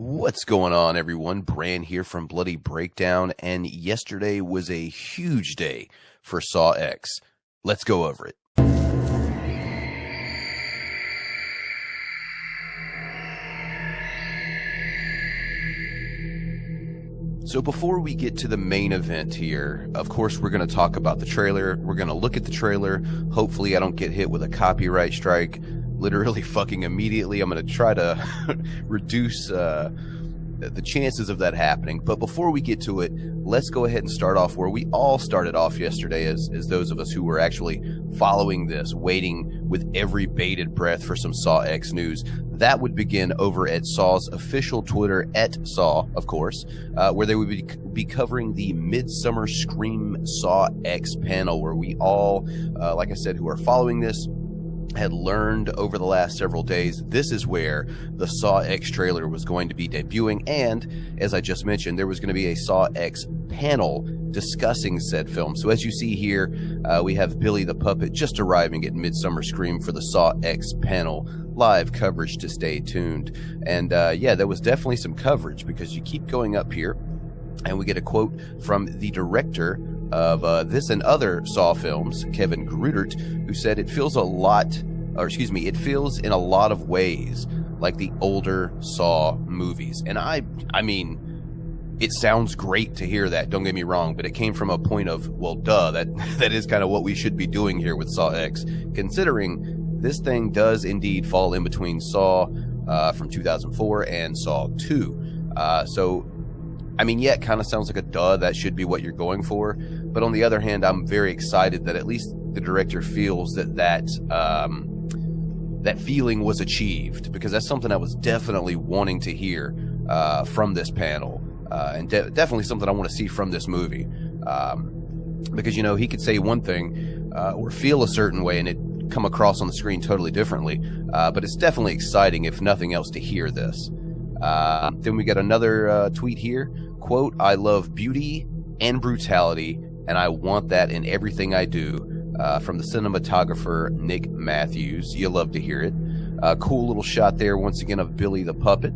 What's going on, everyone? Bran here from Bloody Breakdown, and yesterday was a huge day for Saw X. Let's go over it. So before we get to the main event here, of course, we're going to talk about the trailer. We're going to look at the trailer. Hopefully I don't get hit with a copyright strike literally fucking immediately. I'm going to try to reduce the chances of that happening. But before we get to it, let's go ahead and start off where we all started off yesterday as those of us who were actually following this, waiting with every bated breath for some Saw X news. That would begin over at Saw's official Twitter, @Saw, of course, where they would be covering the Midsummer Scream Saw X panel, where we all, like I said, who are following this, had learned over the last several days this is where the Saw X trailer was going to be debuting, and as I just mentioned, there was going to be a Saw X panel discussing said film. So as you see here, we have Billy the Puppet just arriving at Midsummer Scream for the Saw X panel. Live coverage to stay tuned. And yeah, there was definitely some coverage, because you keep going up here and we get a quote from the director of this and other Saw films, Kevin Grudert, who said it feels it feels in a lot of ways like the older Saw movies. And I mean, it sounds great to hear that, don't get me wrong, but it came from a point of, well, duh, that is kind of what we should be doing here with Saw X, considering this thing does indeed fall in between Saw from 2004 and Saw 2. So, I mean, yeah, it kind of sounds like a duh, that should be what you're going for. But on the other hand, I'm very excited that at least the director feels that feeling was achieved, because that's something I was definitely wanting to hear from this panel. And definitely something I want to see from this movie. Because, you know, he could say one thing or feel a certain way and it come across on the screen totally differently. But it's definitely exciting, if nothing else, to hear this. Then we got another tweet here. Quote, "I love beauty and brutality, and I want that in everything I do." From the cinematographer Nick Matthews. You'll love to hear it. Cool little shot there once again of Billy the Puppet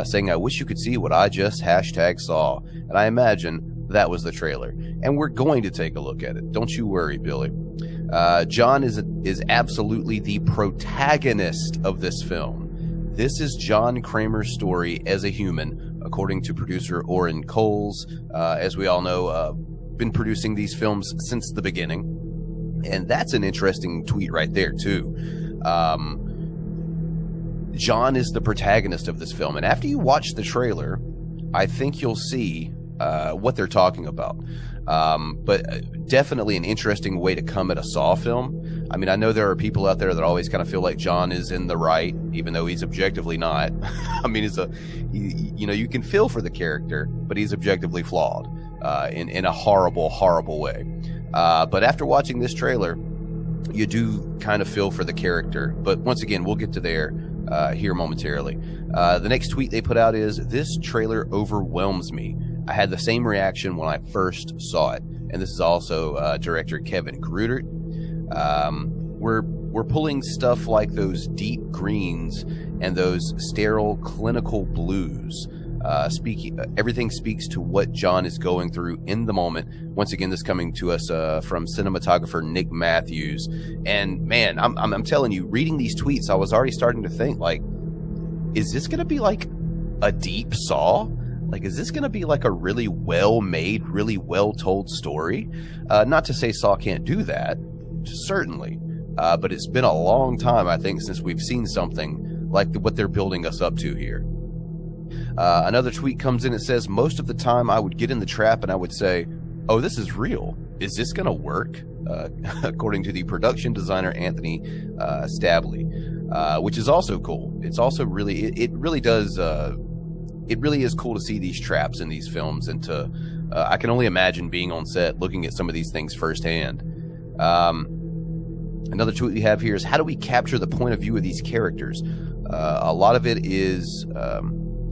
saying, "I wish you could see what I just #saw." And I imagine that was the trailer. And we're going to take a look at it. Don't you worry, Billy. John is absolutely the protagonist of this film. This is John Kramer's story as a human, according to producer Orrin Coles. As we all know, been producing these films since the beginning. And that's an interesting tweet right there, too. John is the protagonist of this film. And after you watch the trailer, I think you'll see what they're talking about. But definitely an interesting way to come at a Saw film. I mean, I know there are people out there that always kind of feel like John is in the right, even though he's objectively not. I mean, you know, you can feel for the character, but he's objectively flawed in a horrible, horrible way. But after watching this trailer, you do kind of feel for the character. But once again, we'll get to there here momentarily. The next tweet they put out is, "This trailer overwhelms me. I had the same reaction when I first saw it." And this is also director Kevin Grudert. We're pulling stuff like those deep greens and those sterile clinical blues. Everything speaks to what John is going through in the moment. Once again, this coming to us from cinematographer Nick Matthews. And man, I'm telling you, reading these tweets, I was already starting to think, like, is this going to be like a deep Saw? Like, is this going to be like a really well-made, really well-told story? Not to say Saw can't do that, certainly. But it's been a long time, I think, since we've seen something like what they're building us up to here. Another tweet comes in. It says, "Most of the time I would get in the trap and I would say, oh, this is real. Is this going to work?" According to the production designer Anthony Stabley, which is also cool. It's also really, it really does... it really is cool to see these traps in these films, and to I can only imagine being on set looking at some of these things firsthand. Another tweet we have here is, "How do we capture the point of view of these characters?" A lot of it is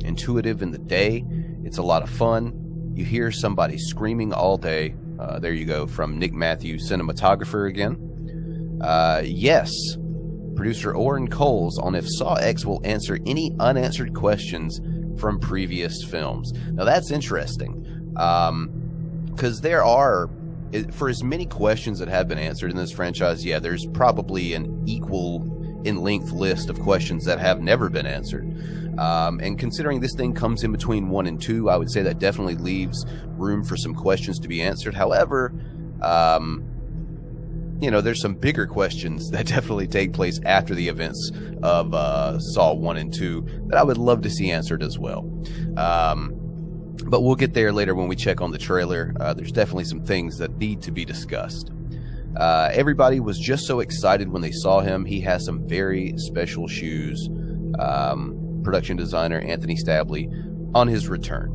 intuitive in the day. It's a lot of fun. You hear somebody screaming all day. There you go, from Nick Matthews, cinematographer again. Yes, producer Orrin Coles on if Saw X will answer any unanswered questions from previous films. Now that's interesting, because there are, for as many questions that have been answered in this franchise, yeah, there's probably an equal in length list of questions that have never been answered. And considering this thing comes in between 1 and 2, I would say that definitely leaves room for some questions to be answered. However, you know, there's some bigger questions that definitely take place after the events of Saw 1 and 2 that I would love to see answered as well. But we'll get there later when we check on the trailer. There's definitely some things that need to be discussed. Everybody was just so excited when they saw him. He has some very special shoes. Production designer Anthony Stabley on his return.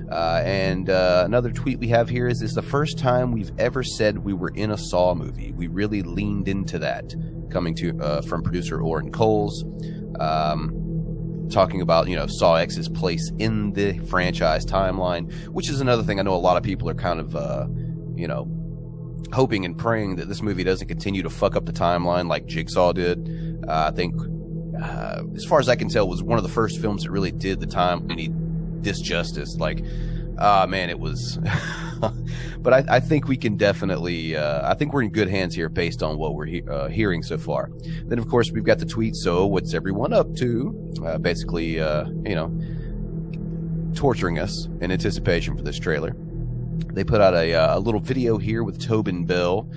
And another tweet we have here is the first time we've ever said we were in a Saw movie. We really leaned into that, coming to from producer Orrin Coles, talking about, you know, Saw X's place in the franchise timeline, which is another thing I know a lot of people are kind of, you know, hoping and praying that this movie doesn't continue to fuck up the timeline like Jigsaw did. I think, as far as I can tell, was one of the first films that really did the time this justice. Like, man, it was. But I think we can definitely. I think we're in good hands here based on what we're hearing so far. Then, of course, we've got the tweet. So, what's everyone up to? Basically, you know, torturing us in anticipation for this trailer. They put out a little video here with Tobin Bell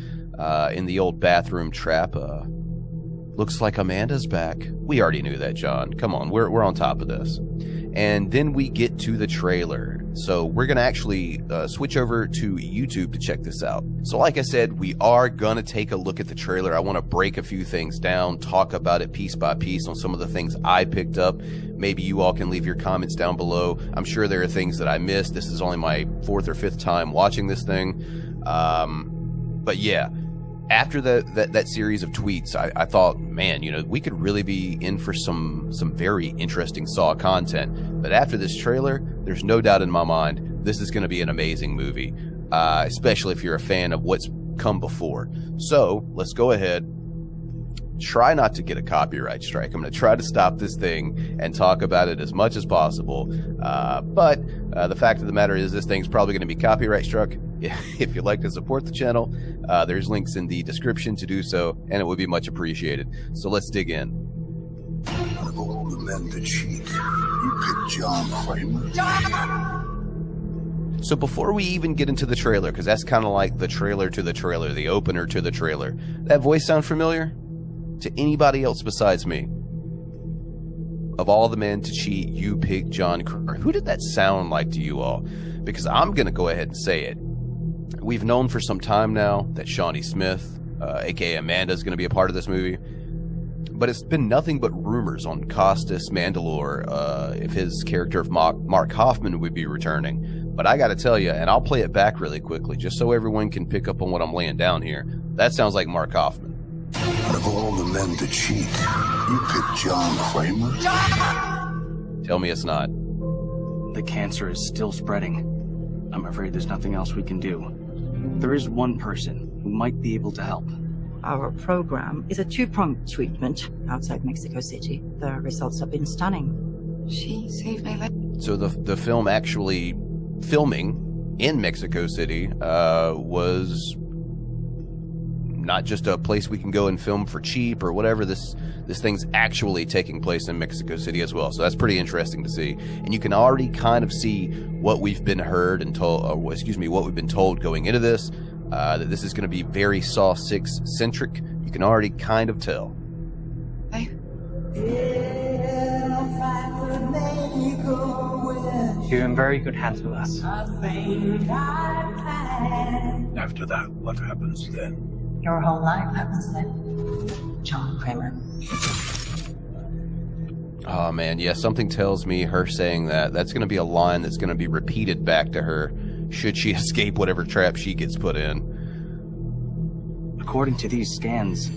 in the old bathroom trap. Looks like Amanda's back. We already knew that, John. Come on, we're on top of this. And then we get to the trailer. So we're going to actually switch over to YouTube to check this out. So like I said, we are going to take a look at the trailer. I want to break a few things down, talk about it piece by piece on some of the things I picked up. Maybe you all can leave your comments down below. I'm sure there are things that I missed. This is only my 4th or 5th time watching this thing. But yeah. After that series of tweets, I thought, man, you know, we could really be in for some very interesting Saw content. But after this trailer, there's no doubt in my mind this is going to be an amazing movie, especially if you're a fan of what's come before. So let's go ahead. Try not to get a copyright strike. I'm going to try to stop this thing and talk about it as much as possible. But the fact of the matter is this thing's probably going to be copyright struck. If you'd like to support the channel, there's links in the description to do so, and it would be much appreciated. So let's dig in. Of all the men to cheat, you picked John Kramer? So before we even get into the trailer, because that's kind of like the trailer to the trailer, the opener to the trailer, that voice sound familiar to anybody else besides me? Of all the men to cheat, you picked John Kramer. Who did that sound like to you all? Because I'm going to go ahead and say it. We've known for some time now that Shawnee Smith, aka Amanda, is going to be a part of this movie. But it's been nothing but rumors on Costas Mandalore if his character of Mark Hoffman would be returning. But I got to tell you, and I'll play it back really quickly, just so everyone can pick up on what I'm laying down here. That sounds like Mark Hoffman. Of all the men to cheat, you picked John Kramer? Tell me it's not. The cancer is still spreading. I'm afraid there's nothing else we can do. There is one person who might be able to help. Our program is a 2-pronged treatment outside Mexico City. The results have been stunning. She saved my life. So the film actually filming in Mexico City was not just a place we can go and film for cheap or whatever. This thing's actually taking place in Mexico City as well. So that's pretty interesting to see. And you can already kind of see what we've been heard and told, or excuse me, what we've been told going into this, that this is going to be very Saw 6 centric. You can already kind of tell. Hey. You're in very good hands with us. After that, what happens then? Your whole life happens then, John Kramer. Oh man, yeah, something tells me her saying that's going to be a line that's going to be repeated back to her should she escape whatever trap she gets put in. According to these scans,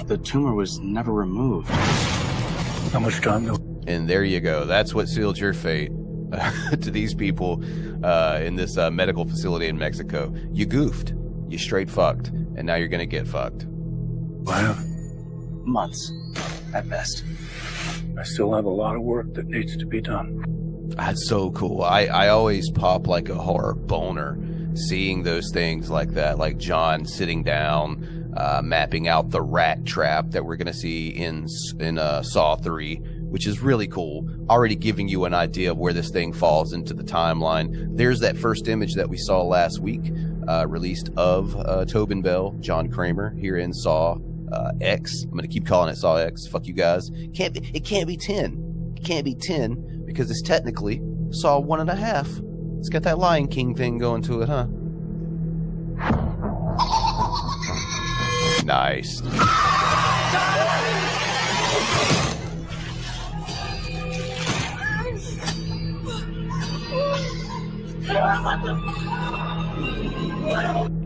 the tumor was never removed. How much time do... And there you go. That's what sealed your fate to these people in this medical facility in Mexico. You goofed. You straight fucked. And now you're going to get fucked. Wow. Months, at best. I still have a lot of work that needs to be done. That's so cool. I always pop like a horror boner seeing those things like that, like John sitting down, mapping out the rat trap that we're going to see in Saw 3, which is really cool. Already giving you an idea of where this thing falls into the timeline. There's that first image that we saw last week, released of Tobin Bell, John Kramer, here in Saw X. I'm going to keep calling it Saw X. Fuck you guys. It can't be 10. It can't be 10 because it's technically Saw 1.5. It's got that Lion King thing going to it, huh? Nice.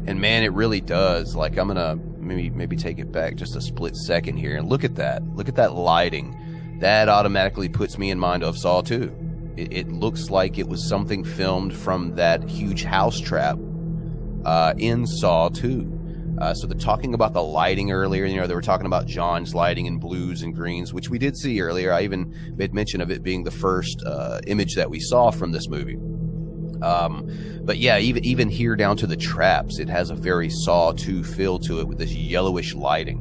And man, it really does. Like, I'm gonna maybe take it back just a split second here and look at that. Look at that lighting. That automatically puts me in mind of Saw 2. It looks like it was something filmed from that huge house trap in Saw 2. So they're talking about the lighting earlier. You know, they were talking about John's lighting in blues and greens, which we did see earlier. I even made mention of it being the first image that we saw from this movie. But yeah, even here down to the traps, it has a very Saw 2 feel to it with this yellowish lighting.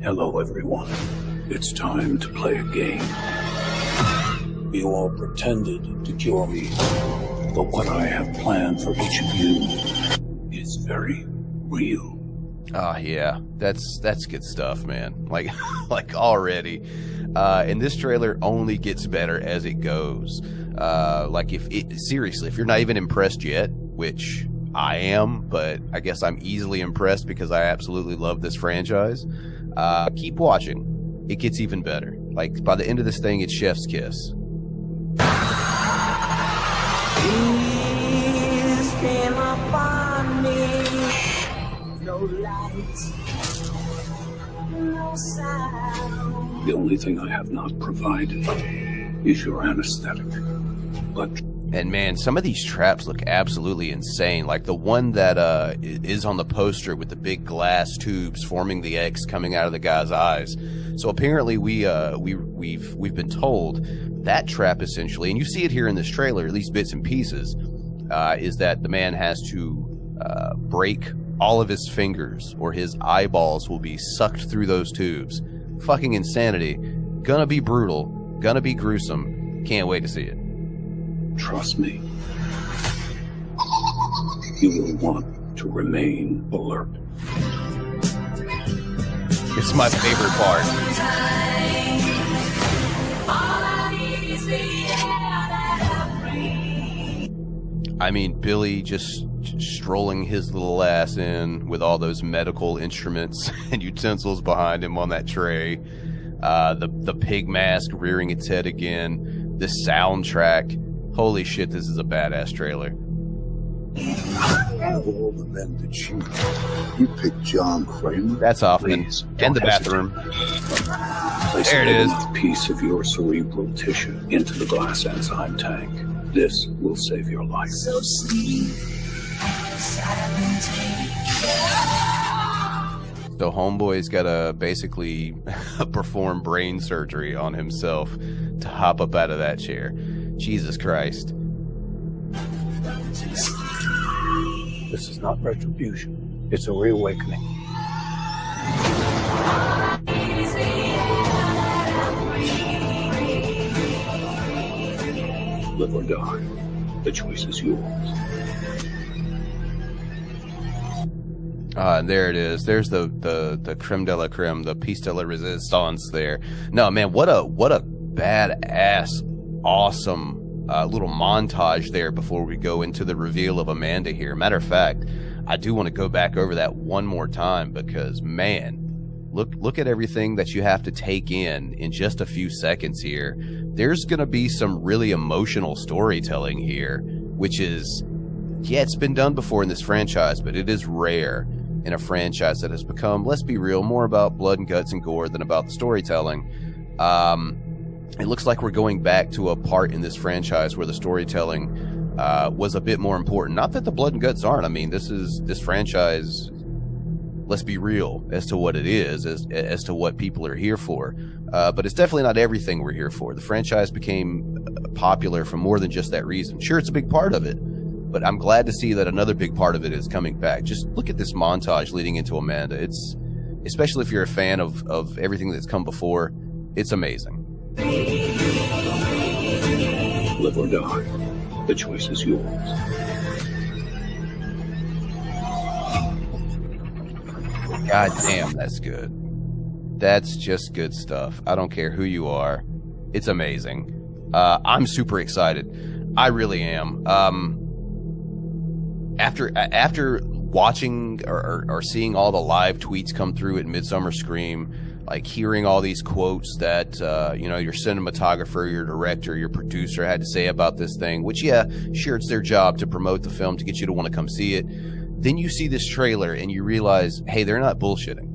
Hello, everyone. It's time to play a game. You all pretended to cure me, but what I have planned for each of you is very real. Oh yeah, that's good stuff, man. Like already, and this trailer only gets better as it goes. Like seriously, if you're not even impressed yet, which I am, but I guess I'm easily impressed because I absolutely love this franchise. Keep watching; it gets even better. Like by the end of this thing, it's chef's kiss. The only thing I have not provided is your anesthetic. And man, some of these traps look absolutely insane. Like the one that is on the poster with the big glass tubes forming the X coming out of the guy's eyes. So apparently we've been told that trap essentially, and you see it here in this trailer, at least bits and pieces, is that the man has to break all of his fingers or his eyeballs will be sucked through those tubes. Fucking insanity. Gonna be brutal. Gonna be gruesome. Can't wait to see it. Trust me. You will want to remain alert. It's my favorite part. I mean, Billy just strolling his little ass in with all those medical instruments and utensils behind him on that tray. The pig mask rearing its head again. The soundtrack. Holy shit, this is a badass trailer. Of all the men that cheat, you picked John Kramer. That's Hoffman. And the bathroom. Place there it is. A piece of your cerebral tissue into the glass enzyme tank. This will save your life. So sleep, So homeboy's gotta basically perform brain surgery on himself to hop up out of that chair. Jesus Christ. This is not retribution. It's a reawakening. Live or die. The choice is yours. And there it is. There's the creme de la creme, the piece de la resistance there. No, man, what a badass, awesome little montage there before we go into the reveal of Amanda here. Matter of fact, I do want to go back over that one more time because, man, look at everything that you have to take in just a few seconds here. There's going to be some really emotional storytelling here, which is, yeah, it's been done before in this franchise, but it is rare in a franchise that has become, let's be real, more about blood and guts and gore than about the storytelling. It looks like we're going back to a part in this franchise where the storytelling was a bit more important. Not that the blood and guts aren't. I mean, this franchise let's be real as to what it is, as to what people are here for. But it's definitely not everything we're here for. The franchise became popular for more than just that reason. Sure, it's a big part of it, but I'm glad to see that another big part of it is coming back. Just look at this montage leading into Amanda. It's, especially if you're a fan of everything that's come before, it's amazing. Live or die. The choice is yours. God damn, that's good. That's just good stuff. I don't care who you are. It's amazing. I'm super excited. I really am. After watching or seeing all the live tweets come through at Midsummer Scream, like hearing all these quotes that, your cinematographer, your director, your producer had to say about this thing, which, yeah, sure, it's their job to promote the film, to get you to want to come see it. Then you see this trailer and you realize, hey, they're not bullshitting.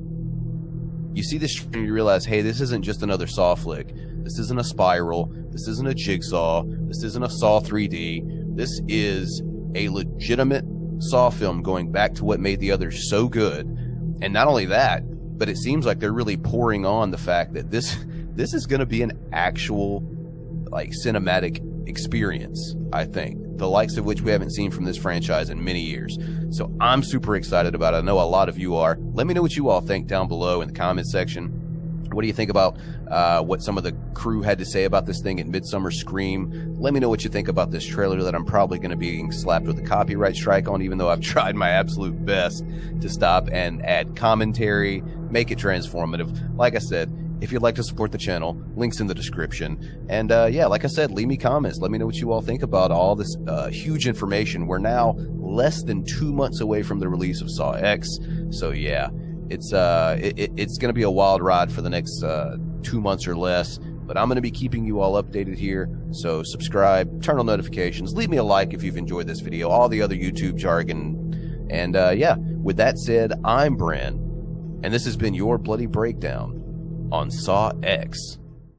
You see this and you realize, hey, this isn't just another Saw flick. This isn't a Spiral. This isn't a Jigsaw. This isn't a Saw 3D. This is a legitimate Saw film going back to what made the others so good. And not only that, but it seems like they're really pouring on the fact that this is going to be an actual, like, cinematic experience, I think, the likes of which we haven't seen from this franchise in many years. So I'm super excited about it. I know a lot of you are. Let me know what you all think down below in the comments section. What do you think about what some of the crew had to say about this thing at Midsummer Scream? Let me know what you think about this trailer that I'm probably going to be getting slapped with a copyright strike on, even though I've tried my absolute best to stop and add commentary, make it transformative. Like I said, if you'd like to support the channel, links in the description. And yeah, like I said, leave me comments. Let me know what you all think about all this huge information. We're now less than 2 months away from the release of Saw X. So yeah, it's going to be a wild ride for the next 2 months or less. But I'm going to be keeping you all updated here. So subscribe, turn on notifications, leave me a like if you've enjoyed this video, all the other YouTube jargon. And yeah, with that said, I'm Bren, and this has been your Bloody Breakdown on Saw X.